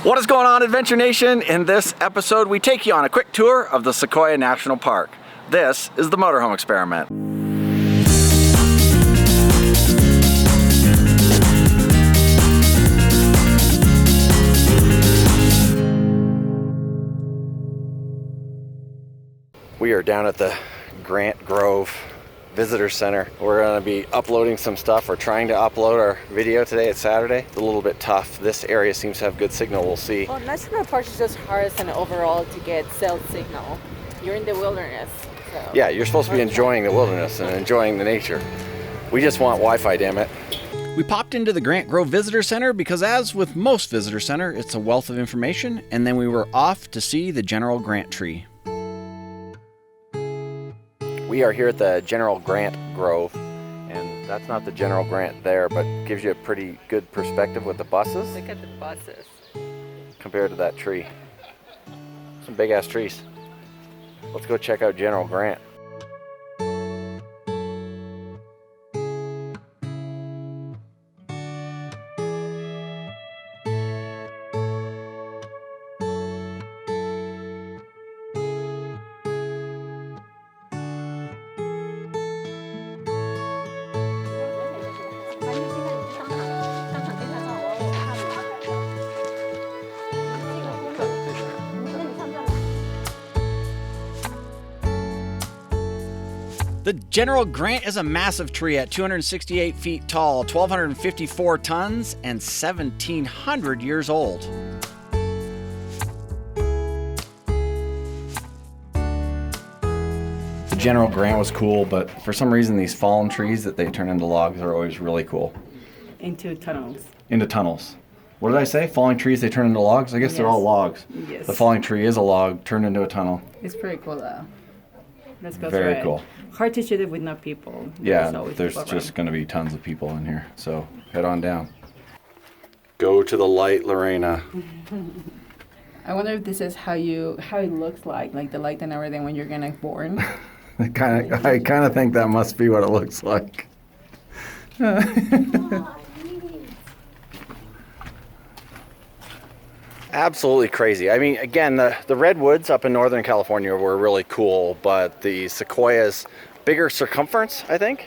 What is going on, Adventure Nation? In this episode, we take you on a quick tour of the Sequoia National Park. This is the Motorhome Experiment. We are down at the Grant Grove Visitors Center. We're going to be uploading some stuff, or trying to upload our video today. It's Saturday. It's a little bit tough. This area seems to have good signal. We'll see. Well, National Park is just hardest and overall to get cell signal. You're in the wilderness. So. Yeah, you're supposed to be enjoying the wilderness and enjoying the nature. We just want Wi-Fi, damn it. We popped into the Grant Grove Visitor Center because, as with most visitor center, it's a wealth of information, and then we were off to see the General Grant tree. We are here at the General Grant Grove, and that's not the General Grant there, but gives you a pretty good perspective with the buses. Look at the buses. Compared to that tree. Some big ass trees. Let's go check out General Grant. The General Grant is a massive tree at 268 feet tall, 1,254 tons, and 1,700 years old. The General Grant was cool, but for some reason these fallen trees that they turn into logs are always really cool. Into tunnels. Into tunnels. What did I say? Falling trees, they turn into logs? I guess they're all logs. Yes. The falling tree is a log turned into a tunnel. It's pretty cool though. Let's go Very through cool. it. Hard to shoot it with no people. Yeah, there's just going to be tons of people in here, so head on down. Go to the light, Lorena. I wonder if this is how it looks like the light and everything when you're gonna born. I kind of think that must be what it looks like. Absolutely crazy. I mean, again, the redwoods up in Northern California were really cool, but the sequoia's bigger circumference, I think.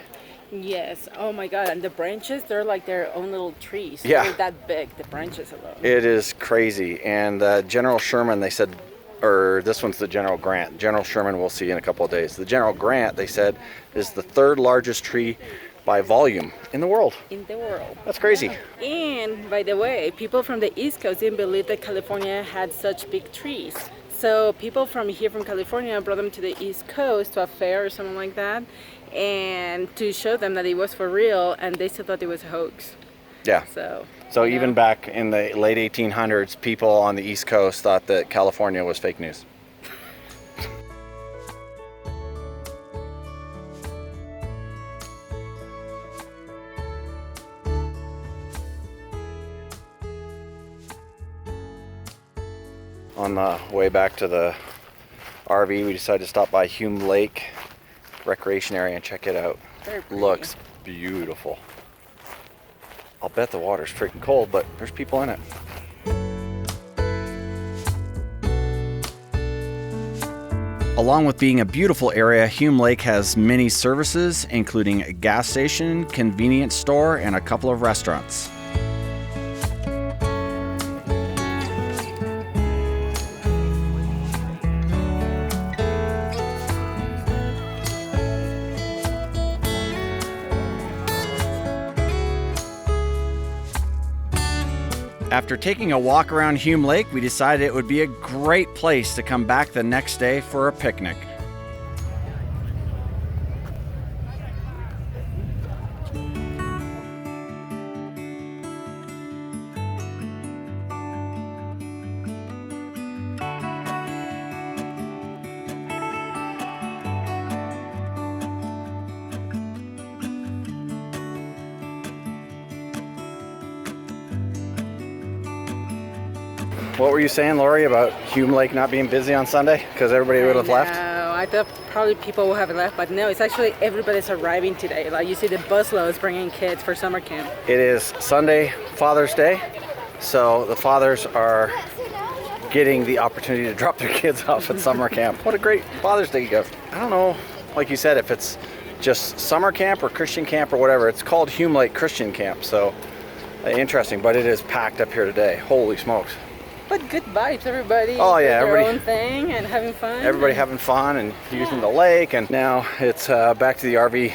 Yes. Oh my God. And the branches, they're like their own little trees. Yeah. They're that big, the branches alone. It is crazy. And General Sherman, they said, or this one's the General Grant. General Sherman we'll see in a couple of days. The General Grant, they said, is the third largest tree by volume in the world. In the world. That's crazy. Yeah. And by the way, people from the East Coast didn't believe that California had such big trees. So people from here from California brought them to the East Coast to a fair or something like that, and to show them that it was for real, and they still thought it was a hoax. Yeah. So even back in the late 1800s, people on the East Coast thought that California was fake news. On the way back to the RV, we decided to stop by Hume Lake recreation area and check it out. Very pretty. Looks beautiful. I'll bet the water's freaking cold, but there's people in it. Along with being a beautiful area, Hume Lake has many services, including a gas station, convenience store, and a couple of restaurants. After taking a walk around Hume Lake, we decided it would be a great place to come back the next day for a picnic. What were you saying, Lori, about Hume Lake not being busy on Sunday? Because everybody would have left? No, I thought probably people will have left, but no, it's actually everybody's arriving today. Like you see the busloads bringing kids for summer camp. It is Sunday, Father's Day. So the fathers are getting the opportunity to drop their kids off at summer camp. What a great Father's Day gift. I don't know, like you said, if it's just summer camp or Christian camp or whatever. It's called Hume Lake Christian Camp, so interesting, but it is packed up here today. Holy smokes. But good vibes, everybody. Oh yeah, doing their everybody own thing and having fun. Everybody having fun and using the lake, and now it's back to the RV.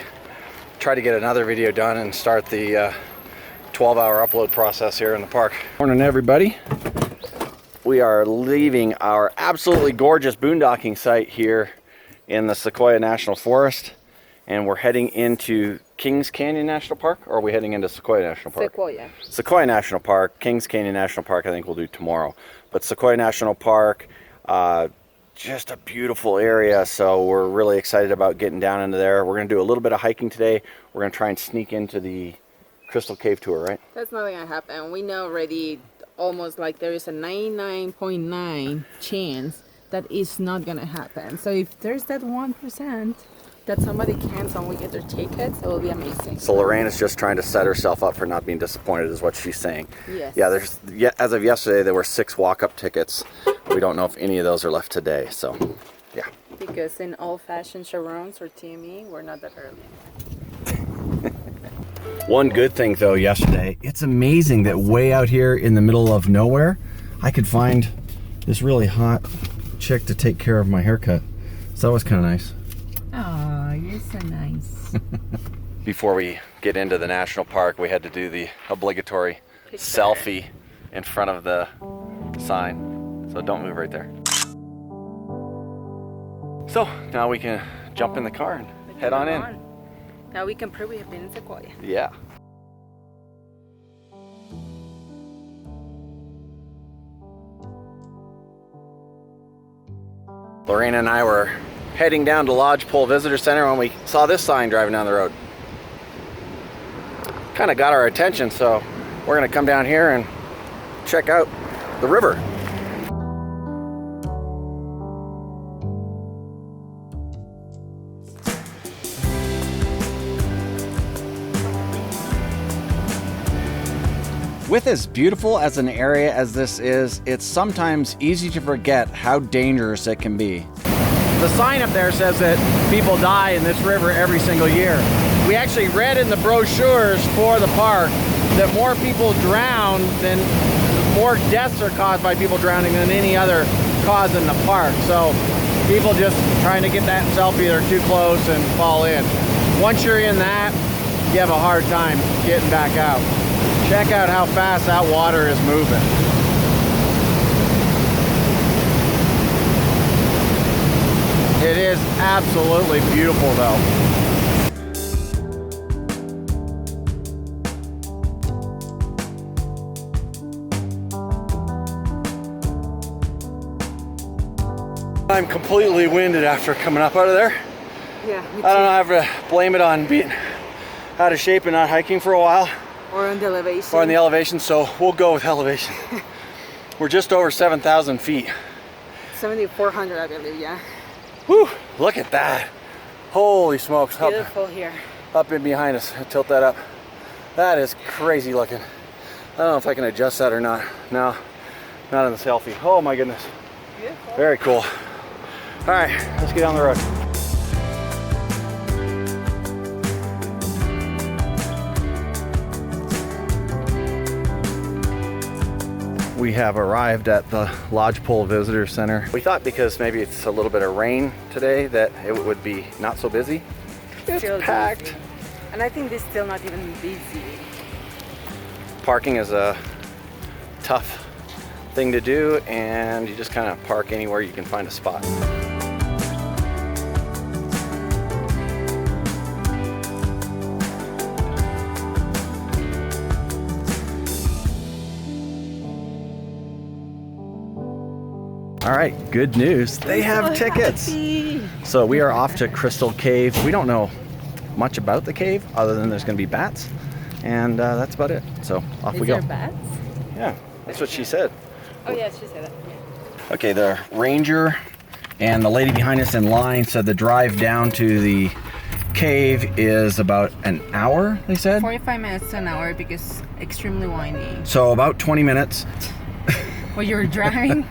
Try to get another video done and start the 12-hour upload process here in the park. Morning, everybody. We are leaving our absolutely gorgeous boondocking site here in the Sequoia National Forest, and we're heading into Kings Canyon National Park, or are we heading into Sequoia National Park? Sequoia. Sequoia National Park. Kings Canyon National Park I think we'll do tomorrow. But Sequoia National Park, just a beautiful area, so we're really excited about getting down into there. We're going to do a little bit of hiking today. We're going to try and sneak into the Crystal Cave tour, right? That's not going to happen. We know already almost like there is a 99.9 chance that it's not going to happen. So if there's that 1% that somebody cancels and we get their tickets, it will be amazing. So Lorena's just trying to set herself up for not being disappointed is what she's saying. Yes. Yeah, as of yesterday, there were 6 walk-up tickets. We don't know if any of those are left today, so yeah. Because in old-fashioned Charons or TME, we're not that early. One good thing though yesterday, it's amazing that way out here in the middle of nowhere, I could find this really hot chick to take care of my haircut. So that was kind of nice. Oh, you're so nice. Before we get into the national park, we had to do the obligatory selfie in front of the sign. So don't move right there. So now we can jump in the car and head on in. Now we can prove we have been in Sequoia. Yeah. Lorena and I were heading down to Lodgepole Visitors Center when we saw this sign driving down the road. Kind of got our attention, so we're gonna come down here and check out the river. With as beautiful as an area as this is, it's sometimes easy to forget how dangerous it can be. The sign up there says that people die in this river every single year. We actually read in the brochures for the park that more deaths are caused by people drowning than any other cause in the park. So people just trying to get that selfie, they're too close and fall in. Once you're in that, you have a hard time getting back out. Check out how fast that water is moving. It is absolutely beautiful though. I'm completely winded after coming up out of there. Yeah, me too. I don't know, I have to blame it on being out of shape and not hiking for a while. Or on the elevation. Or on the elevation, so we'll go with elevation. We're just over 7,000 feet. 7,400, I believe, yeah. Whew, look at that. Holy smokes. Beautiful here. Up in behind us, tilt that up. That is crazy looking. I don't know if I can adjust that or not. No, not in the selfie. Oh my goodness. Beautiful. Very cool. All right, let's get down the road. We have arrived at the Lodgepole Visitors Center. We thought because maybe it's a little bit of rain today that it would be not so busy. It's Still packed. busy. And I think this is still not even busy. Parking is a tough thing to do, and you just kind of park anywhere you can find a spot. All right, good news. They have tickets. So we are off to Crystal Cave. We don't know much about the cave other than there's going to be bats, and that's about it. So off we go. Is there bats? Yeah, that's what she said. Oh yeah, she said that. Yeah. Okay, the ranger and the lady behind us in line said the drive down to the cave is about an hour, they said? 45 minutes to an hour because extremely windy. So about 20 minutes. Well, you were driving?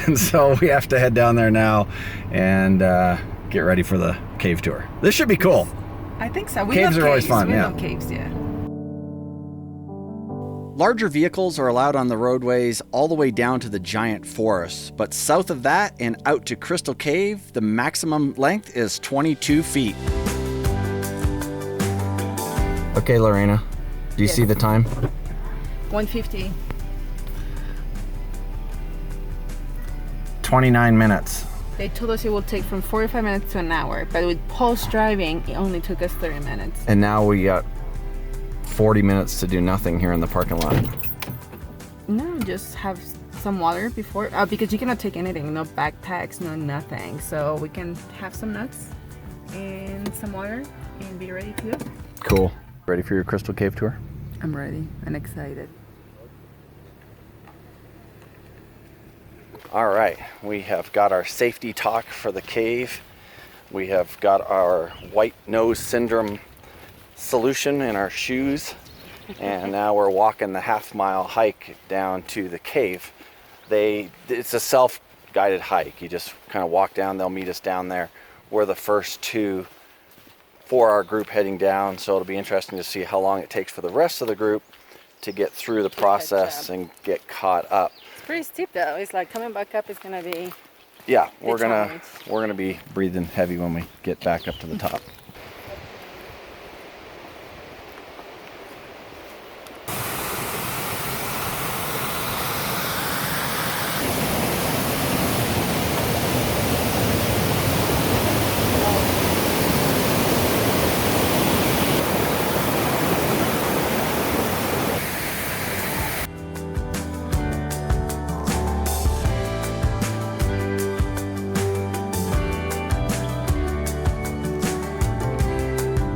And so we have to head down there now and get ready for the cave tour. This should be cool. I think so. Caves are always fun, we yeah. love caves, yeah. Larger vehicles are allowed on the roadways all the way down to the giant forests, but south of that and out to Crystal Cave, the maximum length is 22 feet. Okay, Lorena, do you see the time? 150. 29 minutes. They told us it will take from 45 minutes to an hour, but with Paul's driving, it only took us 30 minutes. And now we got 40 minutes to do nothing here in the parking lot. No, just have some water before, because you cannot take anything, no backpacks, no nothing. So we can have some nuts and some water and be ready to go. Cool. Ready for your Crystal Cave tour? I'm ready and excited. All right, we have got our safety talk for the cave. We have got our white nose syndrome solution in our shoes, and now we're walking the half-mile hike down to the cave. It's a self-guided hike. You just kind of walk down, they'll meet us down there. We're the first two for our group heading down, so it'll be interesting to see how long it takes for the rest of the group to get through the process and get caught up. It's pretty steep though. It's like coming back up is gonna be. Yeah, we're gonna be breathing heavy when we get back up to the top.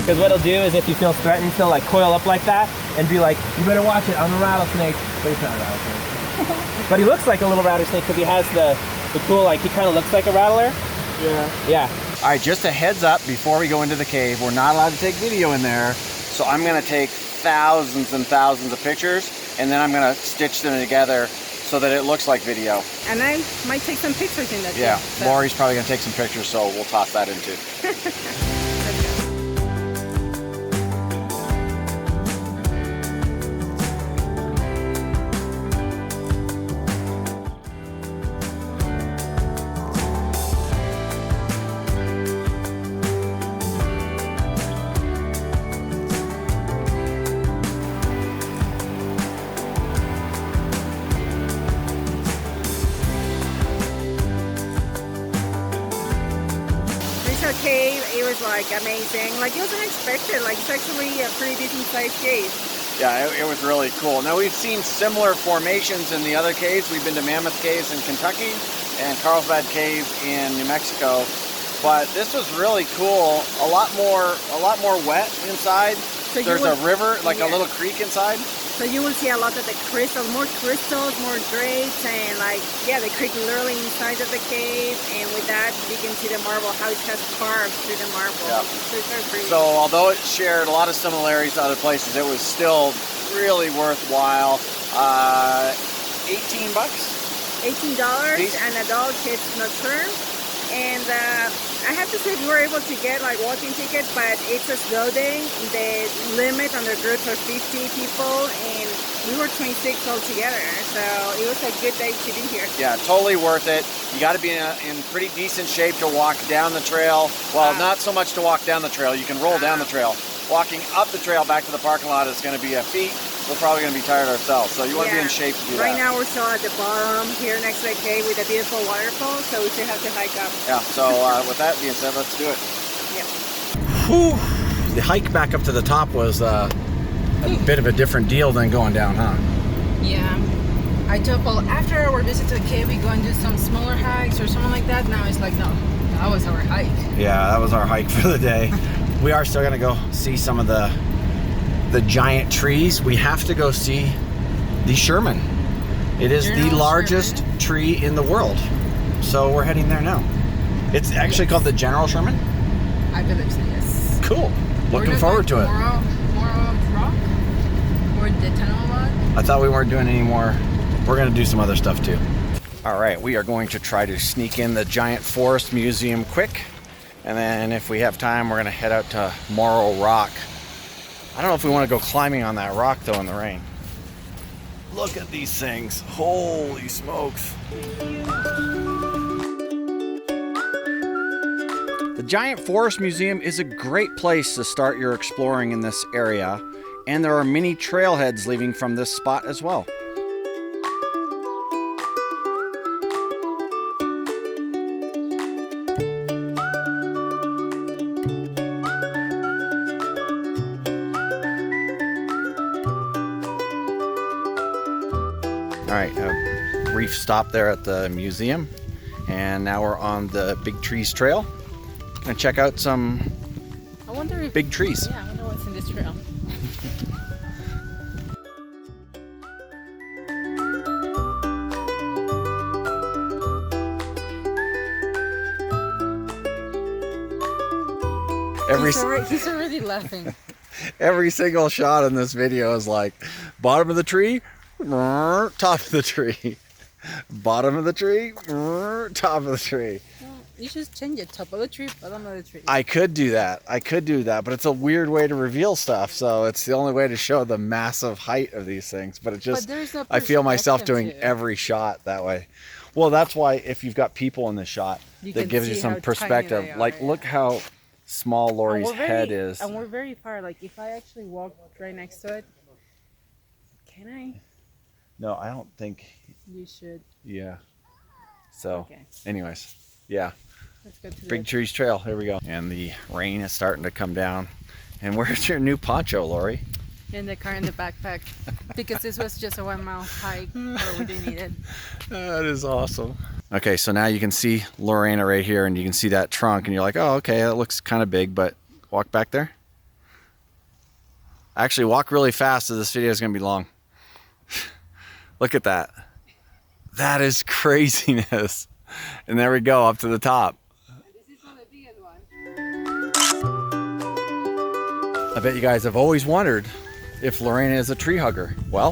Because what he'll do is if you feel threatened, he'll like coil up like that and be like, you better watch it, I'm a rattlesnake. But he's not a rattlesnake. But he looks like a little rattlesnake because he has the cool, like he kind of looks like a rattler. Yeah. Yeah. All right, just a heads up before we go into the cave, we're not allowed to take video in there. So I'm gonna take thousands and thousands of pictures, and then I'm gonna stitch them together so that it looks like video. And I might take some pictures in that. Yeah, so. Lori's probably gonna take some pictures, so we'll toss that in too. Cave, it was like amazing. Like it was unexpected. Like it's actually a pretty decent sized cave. Yeah, it was really cool. Now we've seen similar formations in the other caves. We've been to Mammoth Caves in Kentucky and Carlsbad Cave in New Mexico, but this was really cool. A lot more wet inside. So there's a river, like a little creek inside. So you will see a lot of the crystals, more drapes, and like, yeah, the creek literally inside of the cave, and with that you can see the marble, how it has carved through the marble. Yeah. So although it shared a lot of similarities to other places, it was still really worthwhile. $18? $18, and adult kids not sure. And I have to say we were able to get like walking tickets, but it's a slow day. The limit on the groups are 50 people, and we were 26 altogether. So it was a good day to be here. Yeah, totally worth it. You got to be in pretty decent shape to walk down the trail. Well, not so much to walk down the trail. You can roll down the trail. Walking up the trail back to the parking lot is going to be a feat. We're probably going to be tired ourselves, so you want to be in shape to do that. Right now we're still at the bottom here next to the cave with a beautiful waterfall, so we still have to hike up. Yeah, so with that being said, let's do it. Yep. Whew. The hike back up to the top was a bit of a different deal than going down, huh? Yeah. I told Paul, after our visit to the cave, we go and do some smaller hikes or something like that. Now it's like, no, that was our hike. Yeah, that was our hike for the day. We are still going to go see some of the giant trees. We have to go see the Sherman. It is the largest tree in the world. So we're heading there now. It's actually called the General Sherman? I believe so, yes. cool. Looking forward to it. More rock? Or the tunnel log? I thought we weren't doing any more. We're gonna do some other stuff too. All right, we are going to try to sneak in the Giant Forest Museum quick. And then if we have time, we're gonna head out to Morrow Rock. I don't know if we wanna go climbing on that rock though in the rain. Look at these things, holy smokes. The Giant Forest Museum is a great place to start your exploring in this area, and there are many trailheads leaving from this spot as well. All right, a brief stop there at the museum, and now we're on the Big Trees Trail. Gonna check out some big trees. Yeah, I wonder what's in this trail. He's already laughing. Every single shot in this video is like bottom of the tree, top of the tree, bottom of the tree, top of the tree. You should change it. Top of the tree, bottom of the tree. I could do that, but it's a weird way to reveal stuff, so it's the only way to show the massive height of these things. But it just, no I feel myself doing every shot that way. Well, that's why if you've got people in the shot, that gives you some perspective. Like, look how small Lori's head is. And we're very far. Like, if I actually walk right next to it, can I? No, I don't think. You should. Yeah. So, okay. Anyways, yeah. Let's go to Big Trees Trail. Here we go. And the rain is starting to come down. And where's your new poncho, Lori? In the car, in the backpack, because this was just a 1 mile hike where we didn't need it. That is awesome. Okay, so now you can see Lorena right here, and you can see that trunk, and you're like, oh, okay, that looks kind of big, but walk back there. Actually, walk really fast, so this video is going to be long. Look at that. That is craziness. And there we go, up to the top. This is not the biggest one. I bet you guys have always wondered if Lorena is a tree hugger. Well,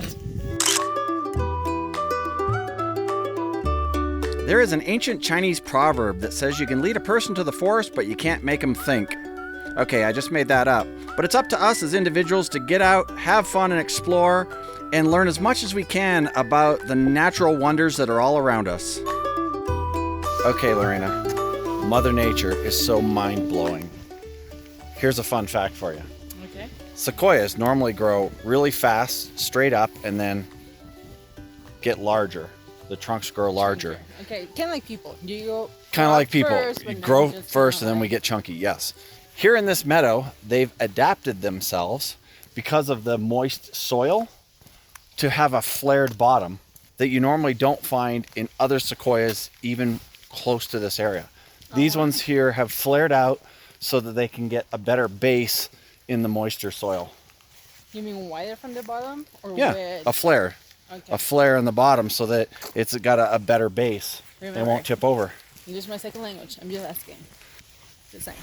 there is an ancient Chinese proverb that says you can lead a person to the forest, but you can't make them think. Okay, I just made that up. But it's up to us as individuals to get out, have fun, and explore, and learn as much as we can about the natural wonders that are all around us. Okay, Lorena, Mother Nature is so mind-blowing. Here's a fun fact for you. Okay. Sequoias normally grow really fast, straight up, and then get larger. The trunks grow larger. Okay, kind of like people. You go kind of like people. First, you grow first, and then we get chunky. Yes. Here in this meadow, they've adapted themselves because of the moist soil to have a flared bottom that you normally don't find in other sequoias, even close to this area. These ones here have flared out so that they can get a better base in the moisture soil. You mean wider from the bottom? Or Yeah, width? a flare. Okay. A flare in the bottom so that it's got a better base. It won't tip over. English is my second language. I'm just asking. Just saying.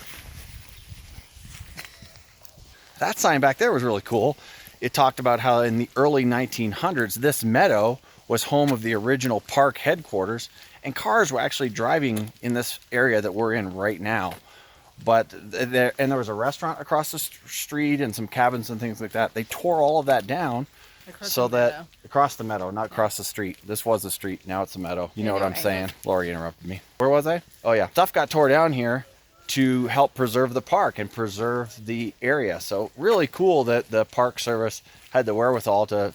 That sign back there was really cool. It talked about how in the early 1900s, this meadow was home of the original park headquarters, and cars were actually driving in this area that we're in right now. But there was a restaurant across the street and some cabins and things like that. They tore all of that down across the meadow, not across the street. This was the street, now it's a meadow. You know what I'm saying? Lori interrupted me. Where was I? Oh yeah, stuff got tore down here to help preserve the park and preserve the area. So really cool that the Park Service had the wherewithal to,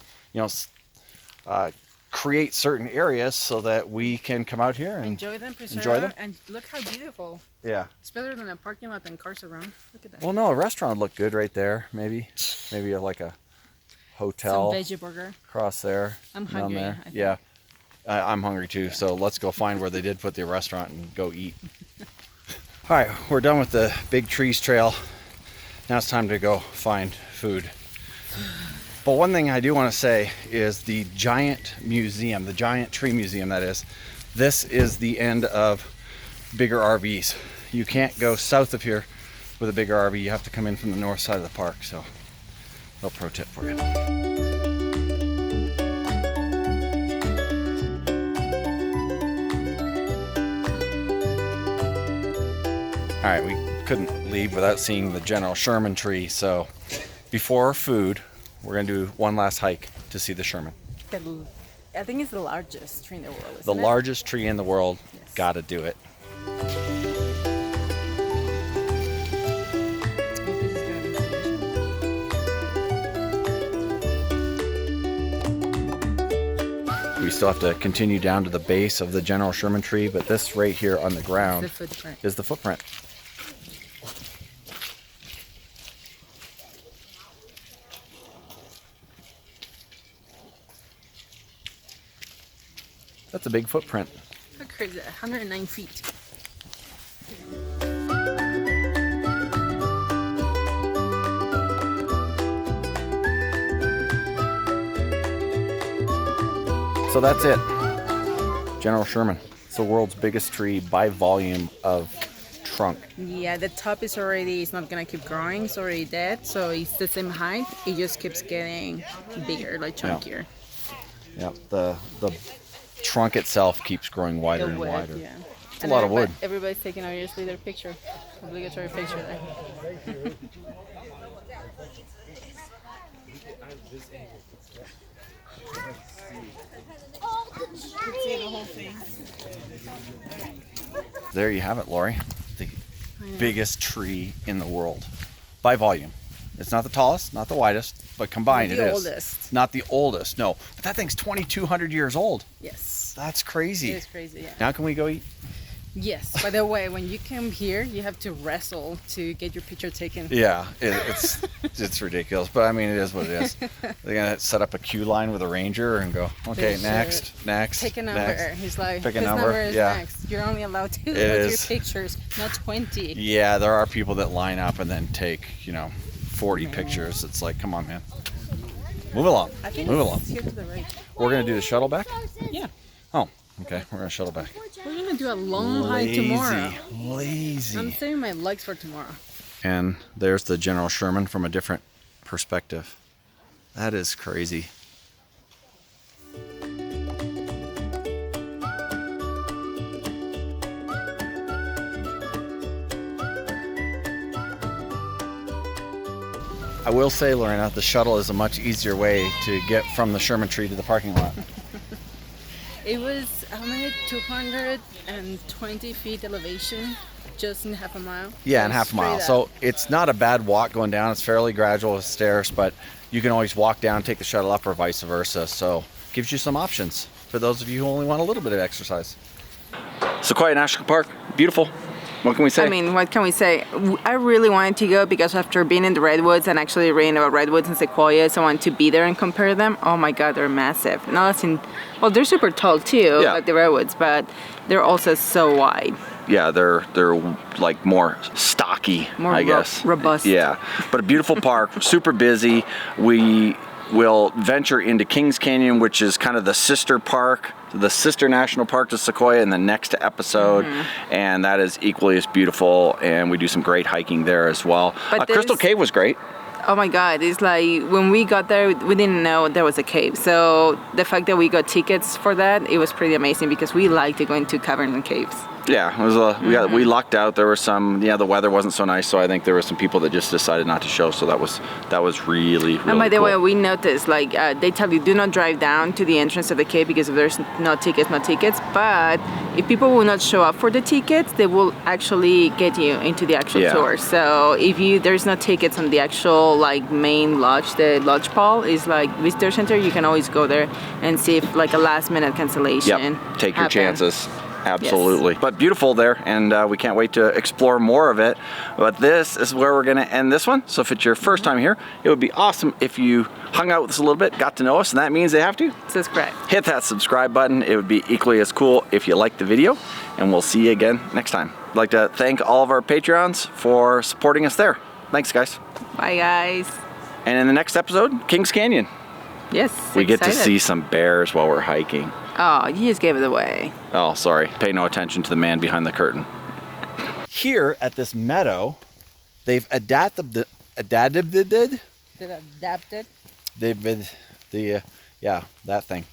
create certain areas so that we can come out here and enjoy them, and look how beautiful. Yeah. It's better than a parking lot and cars around. Look at that. Well, no, a restaurant looked good right there. Maybe like a hotel. Some veggie burger. Across there. I'm hungry. There. Yeah. I'm hungry too. So let's go find where they did put the restaurant and go eat. All right, we're done with the Big Trees Trail. Now it's time to go find food. But one thing I do want to say is the giant museum, the giant tree museum that is, this is the end of bigger RVs. You can't go south of here with a bigger RV, you have to come in from the north side of the park. So, a little pro tip for you. All right, we couldn't leave without seeing the General Sherman tree. So, before our food, we're gonna do one last hike to see the Sherman. I think it's the largest tree in the world. The largest tree in the world. Yes. Gotta do it. We still have to continue down to the base of the General Sherman tree, but this right here on the ground is the footprint. That's a big footprint. How crazy, 109 feet. So that's it. General Sherman. It's the world's biggest tree by volume of trunk. Yeah, the top is already, it's not gonna keep growing, it's already dead, so it's the same height, it just keeps getting bigger, like chunkier. Yeah, the trunk itself keeps growing wider and wider. Yeah. It's a lot of wood. Everybody's taking obviously their picture, obligatory picture there. See the whole thing. There you have it, Lori. The biggest tree in the world by volume. It's not the tallest, not the widest, but combined it is. Not the oldest. Not the oldest, no. But that thing's 2,200 years old. Yes. That's crazy. It is crazy, yeah. Now can we go eat? Yes. By the way, when you come here, you have to wrestle to get your picture taken. Yeah, it's ridiculous, but I mean, it is what it is. They're gonna set up a queue line with a ranger and go, okay, next. Take a number. Next. He's like, pick a this number is yeah. next. You're only allowed to your pictures, not 20. Yeah, there are people that line up and then take, 40 pictures. It's like, come on, man. Move along. I think Move it's along. here to the right. We're gonna do the shuttle back? Yeah. Oh, okay. We're gonna shuttle back. We're gonna do a long hike tomorrow. Lazy. I'm saving my legs for tomorrow. And there's the General Sherman from a different perspective. That is crazy. I will say, Lorena, the shuttle is a much easier way to get from the Sherman tree to the parking lot. It was, 220 feet elevation, just in half a mile. Yeah, in half a mile. So it's not a bad walk going down. It's fairly gradual with stairs, but you can always walk down, take the shuttle up, or vice versa. So it gives you some options for those of you who only want a little bit of exercise. Sequoia National Park, beautiful. What can we say? I mean, what can we say? I really wanted to go because after being in the redwoods and actually reading about redwoods and sequoias, I wanted to be there and compare them. Oh my God, they're massive. Well, they're super tall too, like the redwoods, but they're also so wide. Yeah, they're like more stocky, I guess. Robust. Yeah, but a beautiful park, super busy. We will venture into Kings Canyon, which is kind of the sister park, the sister national park to Sequoia in the next episode, and that is equally as beautiful, and we do some great hiking there as well. Crystal Cave was great. Oh my God, it's like when we got there, we didn't know there was a cave. So the fact that we got tickets for that, it was pretty amazing because we like to go into caverns and caves. Yeah, it was we lucked out. There were some, the weather wasn't so nice, so I think there were some people that just decided not to show. So that was really And by the cool. way, we noticed they tell you do not drive down to the entrance of the cave because if there's no tickets. But if people will not show up for the tickets, they will actually get you into the actual tour. So if there's no tickets on the actual main lodge, the Lodgepole is visitor center, you can always go there and see if a last minute cancellation. Take your chances. Absolutely. Yes. But beautiful there, and we can't wait to explore more of it. But this is where we're going to end this one. So if it's your first time here, it would be awesome if you hung out with us a little bit, got to know us, and that means they have to subscribe. Hit that subscribe button. It would be equally as cool if you liked the video, and we'll see you again next time. I'd like to thank all of our Patreons for supporting us there. Thanks, guys. Bye, guys. And in the next episode, Kings Canyon. Yes, we get to see some bears while we're hiking. Oh, you just gave it away. Oh, sorry. Pay no attention to the man behind the curtain. Here at this meadow, They've adapted. Did adapted. They've been yeah, that thing.